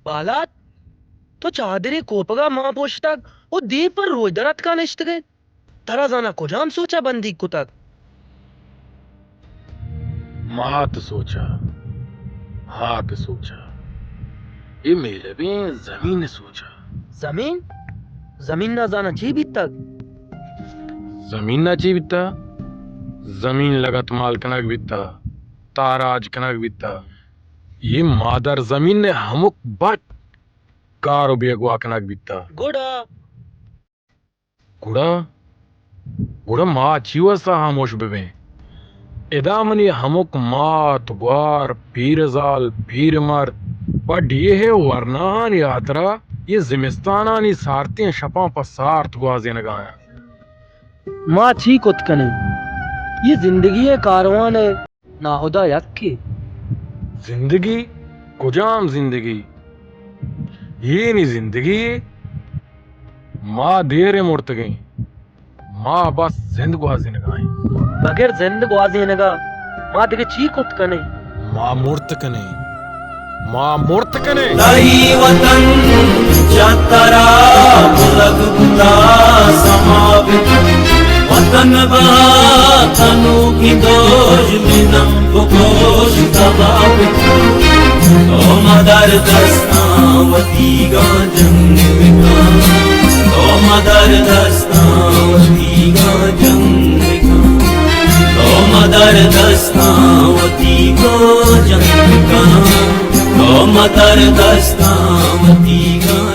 Baalath तो चादरी कोपगा मां पोषतक वो दीप पर रोज दरत का निश्त गए तरा जाना कुजाम सोचा बंदी कुतक मात सोचा हाथ सोचा ये मेरे भी जमीन ने सोचा जमीन जमीन ना जाना जीवित तक जमीन ना जीविता जमीन लगत माल कनक बिता ताराज कनक बिता ये मादर जमीन ने हमुक बट कारो बेगवा कनक बिता गुड़ा गुड़ा गुड़ा माँ चीवसा हमोश बेबे इदामनी हमुक मात वार पीरजाल पीर मर बट ये है वरनान यात्रा ये जिमिस्तानानी सारती शपा पर सार्थ गुआजे नगाया माँ छी कुतकने ये जिंदगी है कारवान है नाहुदा यक्की जिंदगी कुजाम जिंदगी ये नहीं जिंदगी माँ देर मुड़त गई माँ बस जिंद गुआजे नगाई बगैर जिंद गुआजी नगा माँ तेरे छी कुतकने माँ मूर्त कने माँ मूर्त कने लाई वतन जातरा मुलक बुता समावित वतन तनु की दोष मिनम बुकोश समावित तो मदर दस्तावती गाजन विका तो मदर दस्तावती गाजन विका तो मदर दस्तावती गाजन विका तो मदर दस्तावती गा